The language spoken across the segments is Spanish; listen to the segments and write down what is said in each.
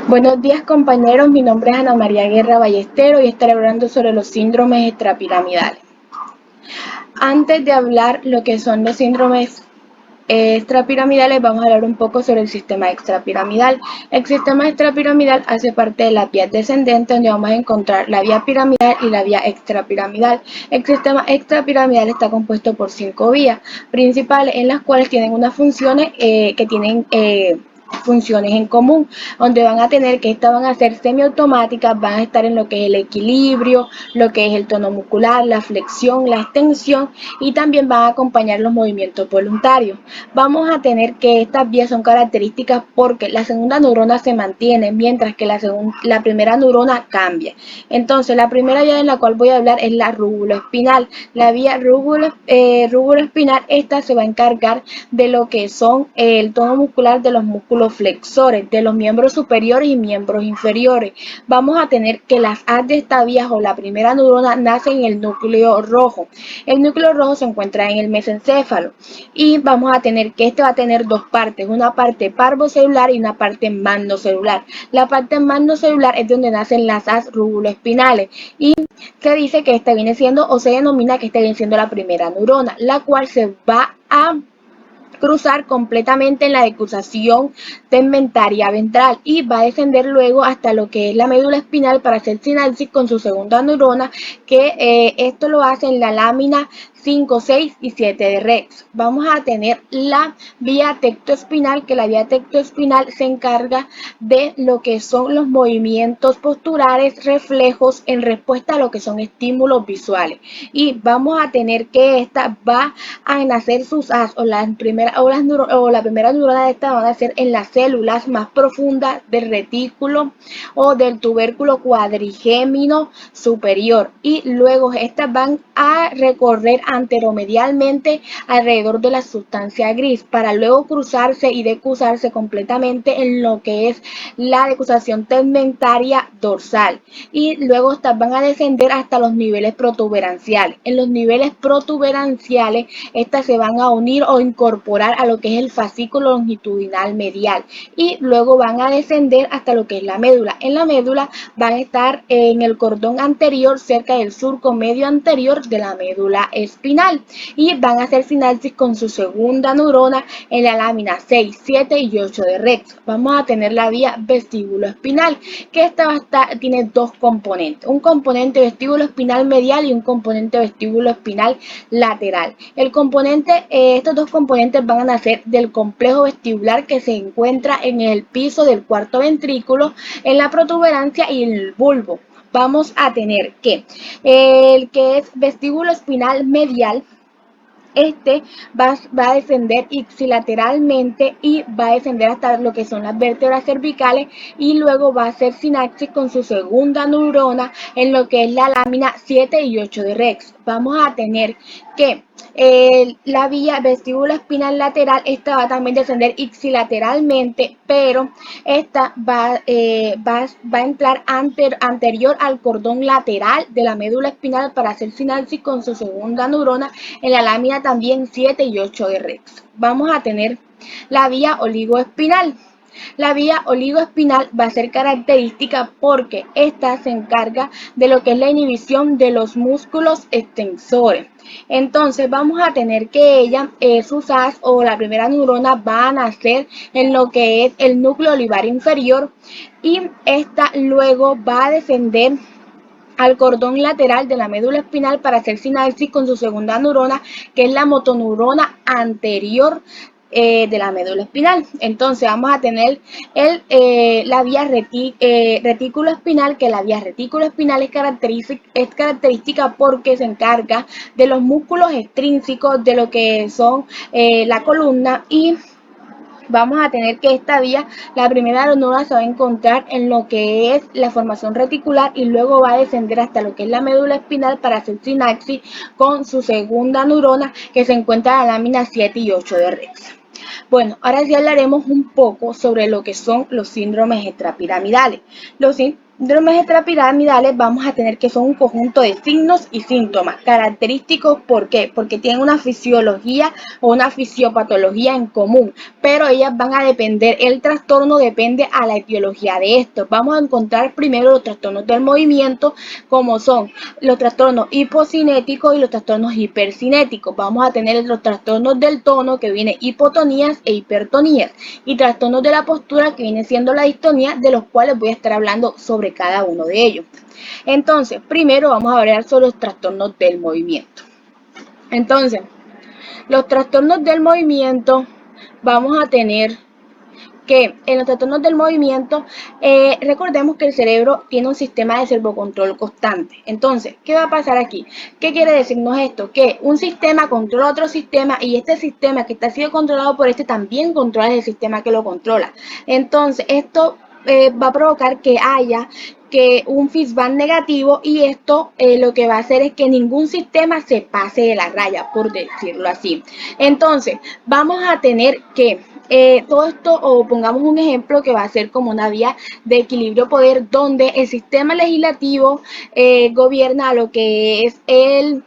Buenos días compañeros, mi nombre es Ana María Guerra Ballestero y estaré hablando sobre los síndromes extrapiramidales. Antes de hablar lo que son los síndromes extrapiramidales, vamos a hablar un poco sobre el sistema extrapiramidal. El sistema extrapiramidal hace parte de la vía descendente, donde vamos a encontrar la vía piramidal y la vía extrapiramidal. El sistema extrapiramidal está compuesto por 5 vías principales, en las cuales tienen unas funciones que tienen funciones en común, donde van a tener que estas van a ser semiautomáticas, van a estar en lo que es el equilibrio, lo que es el tono muscular, la flexión, la extensión, y también van a acompañar los movimientos voluntarios. Vamos a tener que estas vías son características porque la segunda neurona se mantiene, mientras que la primera neurona cambia. Entonces, la primera vía en la cual voy a hablar es la rúbulo-espinal. La vía rúbulo-espinal, esta se va a encargar de lo que son el tono muscular de los músculos flexores, de los miembros superiores y miembros inferiores. Vamos a tener que las as de esta vía o la primera neurona nace en el núcleo rojo. El núcleo rojo se encuentra en el mesencéfalo y vamos a tener que este va a tener dos partes, una parte parvocelular y una parte magnocelular. La parte magnocelular es donde nacen las as rúbuloespinales y se dice que esta viene siendo o se denomina que esta viene siendo la primera neurona, la cual se va a cruzar completamente en la decusación tegmentaria ventral y va a descender luego hasta lo que es la médula espinal para hacer sinapsis con su segunda neurona, que esto lo hace en la lámina 5, 6 y 7 de Rex. Vamos a tener la vía tectoespinal, que la vía tectoespinal se encarga de lo que son los movimientos posturales reflejos en respuesta a lo que son estímulos visuales. Y vamos a tener que esta va a nacer sus as o la primera neurona de esta van a ser en las células más profundas del retículo o del tubérculo cuadrigémino superior, y luego estas van a recorrer anteromedialmente alrededor de la sustancia gris para luego cruzarse y decusarse completamente en lo que es la decusación tegmentaria dorsal, y luego estas van a descender hasta los niveles protuberanciales. En los niveles protuberanciales estas se van a unir o incorporar a lo que es el fascículo longitudinal medial y luego van a descender hasta lo que es la médula. En la médula van a estar en el cordón anterior cerca del surco medio anterior de la médula espinal y van a hacer sinapsis con su segunda neurona en la lámina 6, 7 y 8 de Rex. Vamos a tener la vía vestíbulo espinal, que esta tiene dos componentes, un componente vestíbulo espinal medial y un componente vestíbulo espinal lateral. Estos dos componentes van a nacer del complejo vestibular que se encuentra en el piso del cuarto ventrículo, en la protuberancia y el bulbo. Vamos a tener que el que es vestíbulo espinal medial, este va a descender ipsilateralmente y va a descender hasta lo que son las vértebras cervicales y luego va a hacer sinapsis con su segunda neurona en lo que es la lámina 7 y 8 de Rex. Vamos a tener que la vía vestíbulo espinal lateral, esta va a también descender ipsilateralmente, pero esta va a entrar anterior al cordón lateral de la médula espinal para hacer sinapsis con su segunda neurona en la lámina también 7 y 8 de Rex. Vamos a tener la vía oligoespinal. La vía oligoespinal va a ser característica porque esta se encarga de lo que es la inhibición de los músculos extensores. Entonces vamos a tener que ella, sus as o la primera neurona va a nacer en lo que es el núcleo olivar inferior y esta luego va a descender al cordón lateral de la médula espinal para hacer sinapsis con su segunda neurona, que es la motoneurona anterior de la médula espinal. Entonces vamos a tener la vía retículo espinal, que la vía retículo espinal es característica porque se encarga de los músculos extrínsecos de lo que son la columna, y vamos a tener que esta vía, la primera neurona se va a encontrar en lo que es la formación reticular y luego va a descender hasta lo que es la médula espinal para hacer sinapsis con su segunda neurona que se encuentra en la lámina 7 y 8 de Rex. Bueno, ahora sí hablaremos un poco sobre lo que son los síndromes extrapiramidales. síndromes extrapiramidales vamos a tener que son un conjunto de signos y síntomas característicos. ¿Por qué? Porque tienen una fisiología o una fisiopatología en común, pero ellas van a depender, el trastorno depende a la etiología de esto. Vamos a encontrar primero los trastornos del movimiento, como son los trastornos hipocinéticos y los trastornos hipercinéticos. Vamos a tener los trastornos del tono, que viene hipotonías e hipertonías, y trastornos de la postura, que viene siendo la distonía, de los cuales voy a estar hablando sobre cada uno de ellos. Entonces, primero vamos a hablar sobre los trastornos del movimiento. Entonces, los trastornos del movimiento vamos a tener que en los trastornos del movimiento, recordemos que el cerebro tiene un sistema de servocontrol constante. Entonces, ¿qué va a pasar aquí? ¿Qué quiere decirnos esto? Que un sistema controla otro sistema y este sistema que está siendo controlado por este también controla el sistema que lo controla. Entonces, esto va a provocar que haya un feedback negativo, y esto lo que va a hacer es que ningún sistema se pase de la raya, por decirlo así. Entonces, vamos a tener que todo esto, o pongamos un ejemplo que va a ser como una vía de equilibrio poder, donde el sistema legislativo gobierna lo que es el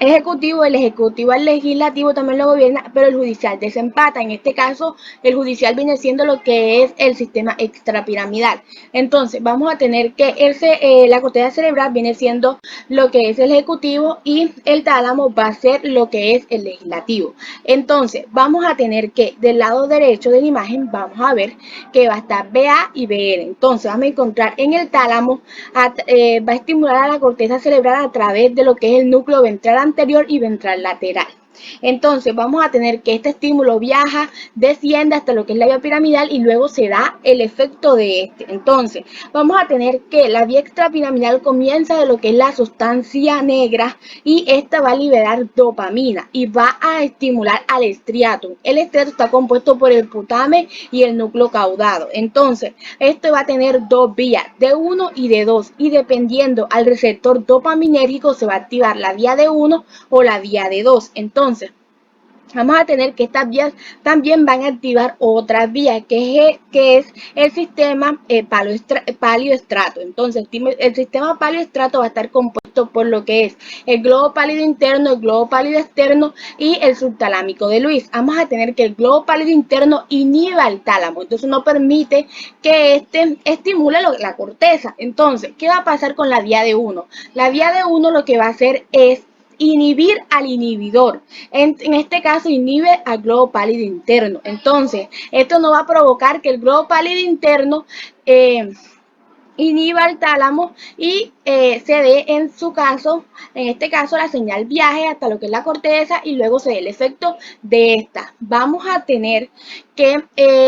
ejecutivo, el ejecutivo al legislativo también lo gobierna, pero el judicial desempata. En este caso, el judicial viene siendo lo que es el sistema extrapiramidal. Entonces, vamos a tener que la corteza cerebral viene siendo lo que es el ejecutivo y el tálamo va a ser lo que es el legislativo. Entonces, vamos a tener que del lado derecho de la imagen vamos a ver que va a estar BA y BL. Entonces, vamos a encontrar en el tálamo, va a estimular a la corteza cerebral a través de lo que es el núcleo ventral anterior y ventral lateral. Entonces vamos a tener que este estímulo viaja, desciende hasta lo que es la vía piramidal y luego se da el efecto de este. Entonces vamos a tener que la vía extrapiramidal comienza de lo que es la sustancia negra, y esta va a liberar dopamina y va a estimular al estriatum. El estriatum está compuesto por el putame y el núcleo caudado. Entonces esto va a tener dos vías, de 1 y de 2, y dependiendo al receptor dopaminérgico se va a activar la vía de 1 o la vía de 2. Entonces, vamos a tener que estas vías también van a activar otras vías, que es el sistema palioestrato. Entonces, el sistema palioestrato va a estar compuesto por lo que es el globo pálido interno, el globo pálido externo y el subtalámico de Lewis. Vamos a tener que el globo pálido interno inhiba el tálamo, entonces no permite que este estimule la corteza. Entonces, ¿qué va a pasar con la vía de 1? La vía de 1 lo que va a hacer es inhibir al inhibidor. En este caso inhibe al globo pálido interno. Entonces, esto no va a provocar que el globo pálido interno inhiba el tálamo y se dé en su caso, en este caso, la señal viaje hasta lo que es la corteza y luego se dé el efecto de esta. Vamos a tener que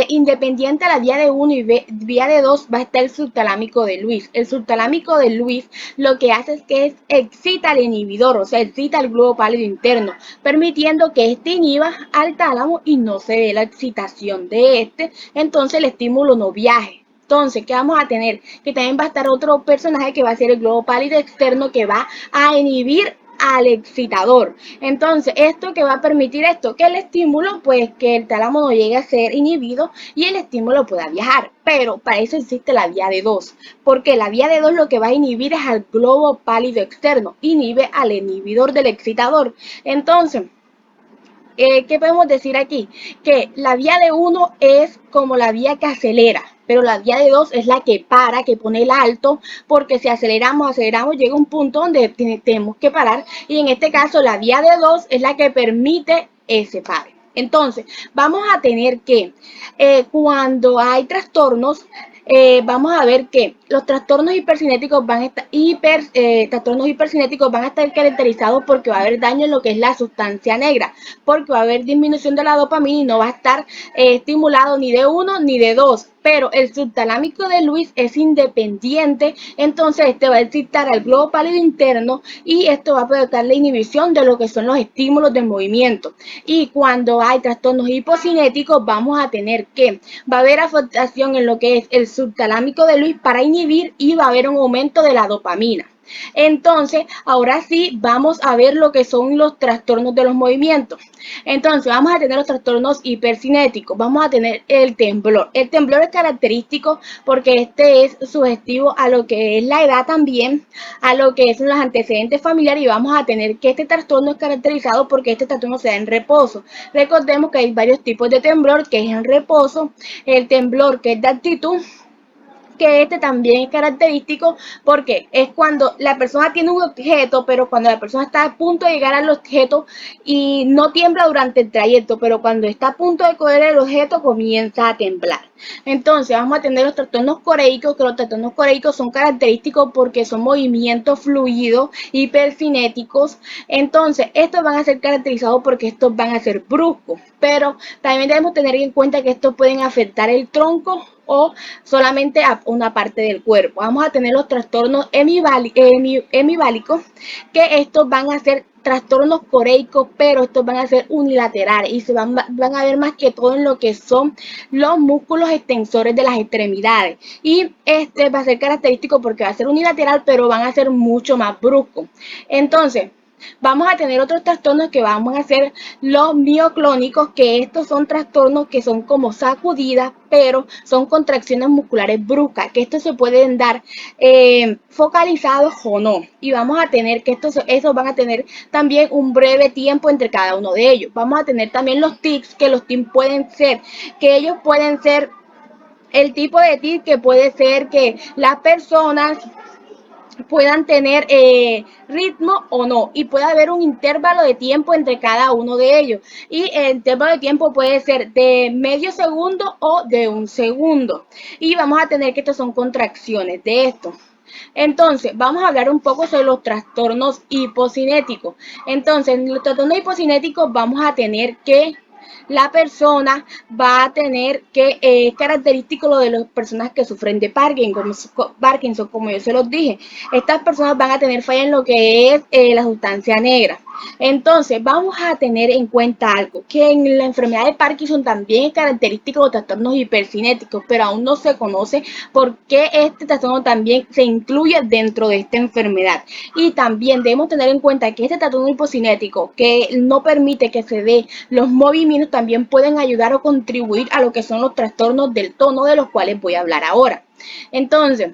independiente a la vía de 1 y vía de 2 va a estar el subtalámico de Lewis. El subtalámico de Lewis lo que hace es que excita al inhibidor, o sea, excita el globo pálido interno, permitiendo que este inhiba al tálamo y no se dé la excitación de este, entonces el estímulo no viaje. Entonces, ¿qué vamos a tener? Que también va a estar otro personaje que va a ser el globo pálido externo, que va a inhibir al excitador. Entonces, ¿esto qué va a permitir esto? Que el estímulo, pues que el tálamo no llegue a ser inhibido y el estímulo pueda viajar. Pero para eso existe la vía de 2, porque la vía de 2 lo que va a inhibir es al globo pálido externo, inhibe al inhibidor del excitador. Entonces, ¿qué podemos decir aquí? Que la vía de 1 es como la vía que acelera, pero la vía de 2 es la que para, que pone el alto, porque si aceleramos, llega un punto donde tenemos que parar, y en este caso la vía de 2 es la que permite ese pare. Entonces, vamos a tener que cuando hay trastornos, vamos a ver que los trastornos hipercinéticos van a estar trastornos hipercinéticos van a estar caracterizados porque va a haber daño en lo que es la sustancia negra, porque va a haber disminución de la dopamina y no va a estar estimulado ni de 1 ni de 2. Pero el subtalámico de Lewis es independiente, entonces este va a excitar al globo pálido interno y esto va a provocar la inhibición de lo que son los estímulos del movimiento. Y cuando hay trastornos hipocinéticos vamos a tener que va a haber afectación en lo que es el subtalámico de Lewis para inhibir, y va a haber un aumento de la dopamina. Entonces, ahora sí vamos a ver lo que son los trastornos de los movimientos. Entonces, vamos a tener los trastornos hipercinéticos, vamos a tener el temblor. El temblor es característico porque este es sugestivo a lo que es la edad también, a lo que son los antecedentes familiares, y vamos a tener que este trastorno es caracterizado porque este trastorno se da en reposo. Recordemos que hay varios tipos de temblor, que es en reposo, el temblor que es de actitud, que este también es característico porque es cuando la persona tiene un objeto, pero cuando la persona está a punto de llegar al objeto y no tiembla durante el trayecto, pero cuando está a punto de coger el objeto comienza a temblar. Entonces vamos a tener los trastornos coreicos, que los trastornos coreicos son característicos porque son movimientos fluidos, hipercinéticos. Entonces estos van a ser caracterizados porque estos van a ser bruscos, pero también debemos tener en cuenta que estos pueden afectar el tronco o solamente a una parte del cuerpo. Vamos a tener los trastornos hemiválicos, que estos van a ser trastornos coreicos, pero estos van a ser unilaterales y se van a ver más que todo en lo que son los músculos extensores de las extremidades. Y este va a ser característico porque va a ser unilateral, pero van a ser mucho más bruscos. Entonces, vamos a tener otros trastornos que vamos a ser los mioclónicos, que estos son trastornos que son como sacudidas, pero son contracciones musculares bruscas, que estos se pueden dar focalizados o no. Y vamos a tener que esos van a tener también un breve tiempo entre cada uno de ellos. Vamos a tener también los tics, que los tics pueden ser, que ellos pueden ser el tipo de tic que puede ser que las personas puedan tener ritmo o no, y puede haber un intervalo de tiempo entre cada uno de ellos, y el intervalo de tiempo puede ser de medio segundo o de un segundo, y vamos a tener que estas son contracciones de esto. Entonces, vamos a hablar un poco sobre los trastornos hipocinéticos. Entonces, en los trastornos hipocinéticos vamos a tener que la persona va a tener que es característico lo de las personas que sufren de Parkinson, como yo se los dije. Estas personas van a tener falla en lo que es la sustancia negra. Entonces, vamos a tener en cuenta algo, que en la enfermedad de Parkinson también es característico los trastornos hipercinéticos, pero aún no se conoce por qué este trastorno también se incluye dentro de esta enfermedad. Y también debemos tener en cuenta que este trastorno hipocinético, que no permite que se dé los movimientos, también pueden ayudar o contribuir a lo que son los trastornos del tono, de los cuales voy a hablar ahora. Entonces,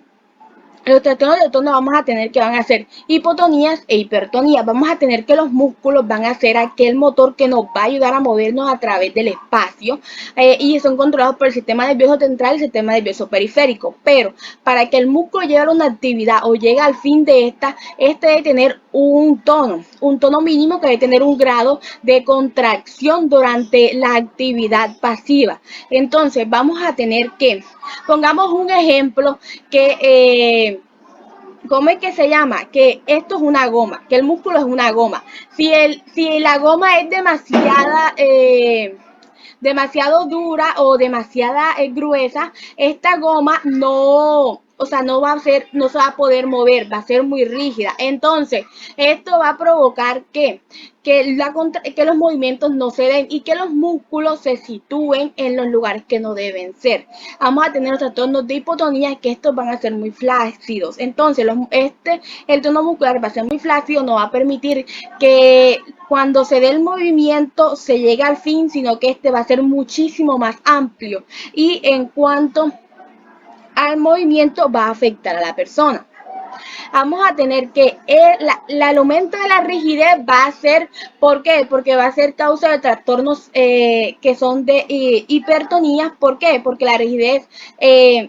los trastornos del tono vamos a tener que van a ser hipotonías e hipertonías. Vamos a tener que los músculos van a ser aquel motor que nos va a ayudar a movernos a través del espacio, y son controlados por el sistema nervioso central y el sistema nervioso periférico. Pero para que el músculo llegue a una actividad o llegue al fin de esta, este debe tener un tono mínimo, que debe tener un grado de contracción durante la actividad pasiva. Entonces vamos a tener que, pongamos un ejemplo, que ¿cómo es que se llama? Que esto es una goma, que el músculo es una goma. Si la goma es demasiado dura o demasiada gruesa, esta goma no, o sea, no se va a poder mover, va a ser muy rígida. Entonces, esto va a provocar que los movimientos no se den y que los músculos se sitúen en los lugares que no deben ser. Vamos a tener los trastornos de hipotonía, que estos van a ser muy flácidos. Entonces, el tono muscular va a ser muy flácido, no va a permitir que cuando se dé el movimiento se llegue al fin, sino que este va a ser muchísimo más amplio, y en cuanto al movimiento va a afectar a la persona. Vamos a tener que el aumento de la rigidez va a ser, ¿por qué? Porque va a ser causa de trastornos que son de hipertonías. ¿Por qué? Porque la rigidez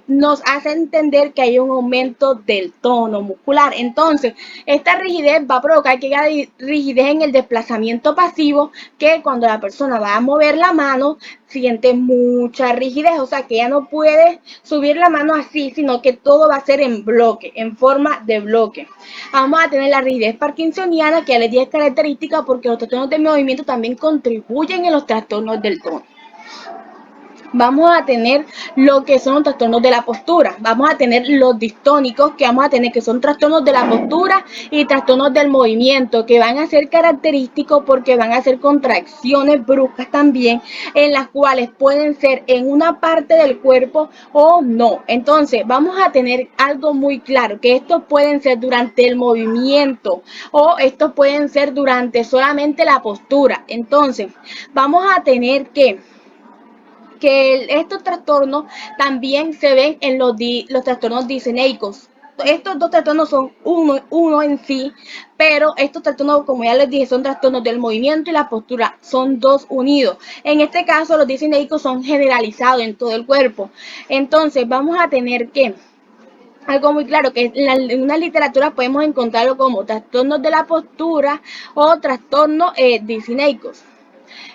nos hace entender que hay un aumento del tono muscular. Entonces, esta rigidez va a provocar que haya rigidez en el desplazamiento pasivo, que cuando la persona va a mover la mano, siente mucha rigidez, o sea que ya no puede subir la mano así, sino que todo va a ser en bloque, en forma de bloque. Vamos a tener la rigidez parkinsoniana, que ya les di es característica porque los trastornos de movimiento también contribuyen en los trastornos del tono. vamos a tener lo que son los trastornos de la postura, vamos a tener los distónicos que vamos a tener, que son trastornos de la postura y trastornos del movimiento, que van a ser característicos porque van a ser contracciones bruscas también, en las cuales pueden ser en una parte del cuerpo o no. Entonces vamos a tener algo muy claro, que estos pueden ser durante el movimiento o estos pueden ser durante solamente la postura. Entonces vamos a tener que estos trastornos también se ven en los trastornos disneicos. Estos dos trastornos son uno en sí, pero estos trastornos, como ya les dije, son trastornos del movimiento y la postura, son dos unidos. En este caso, los disneicos son generalizados en todo el cuerpo. Entonces, vamos a tener que algo muy claro, que en una literatura podemos encontrarlo como trastornos de la postura o trastornos disneicos.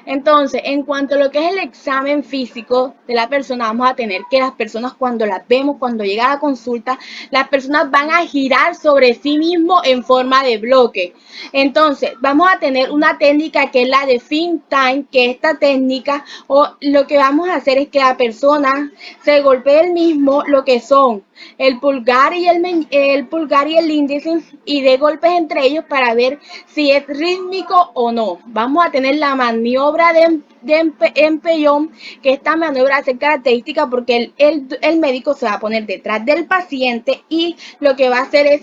Entonces, en cuanto a lo que es el examen físico de la persona, vamos a tener que las personas cuando las vemos, cuando llega a la consulta, las personas van a girar sobre sí mismos en forma de bloque. Entonces, vamos a tener una técnica que es la de think time, que esta técnica, o lo que vamos a hacer es que la persona se golpee el mismo, lo que son el pulgar y el pulgar y el índice, y de golpes entre ellos para ver si es rítmico o no. Vamos a tener la maniobra de empellón, que esta maniobra hace característica porque el médico se va a poner detrás del paciente y lo que va a hacer es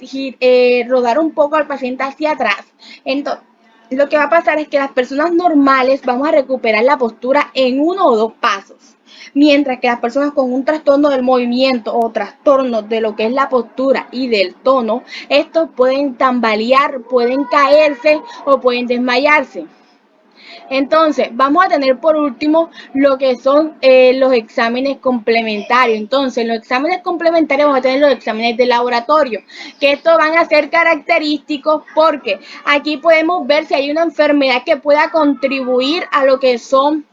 rodar un poco al paciente hacia atrás. Entonces, lo que va a pasar es que las personas normales vamos a recuperar la postura en 1 o 2 pasos, mientras que las personas con un trastorno del movimiento o trastorno de lo que es la postura y del tono, estos pueden tambalear, pueden caerse o pueden desmayarse. Entonces, vamos a tener por último lo que son los exámenes complementarios. Entonces, los exámenes complementarios vamos a tener los exámenes de laboratorio, que estos van a ser característicos porque aquí podemos ver si hay una enfermedad que pueda contribuir a lo que son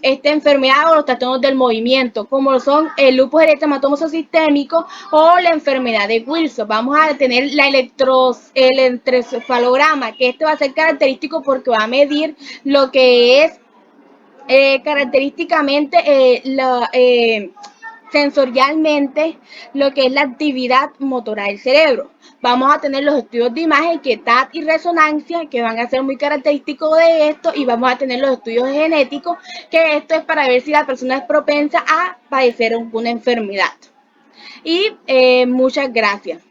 esta enfermedad o los trastornos del movimiento, como son el lupus eritematoso sistémico o la enfermedad de Wilson. Vamos a tener el electroencefalograma, que este va a ser característico porque va a medir lo que es característicamente sensorialmente lo que es la actividad motora del cerebro. Vamos a tener los estudios de imagen, que TAT y resonancia, que van a ser muy característicos de esto, y vamos a tener los estudios genéticos, que esto es para ver si la persona es propensa a padecer alguna enfermedad. Y muchas gracias.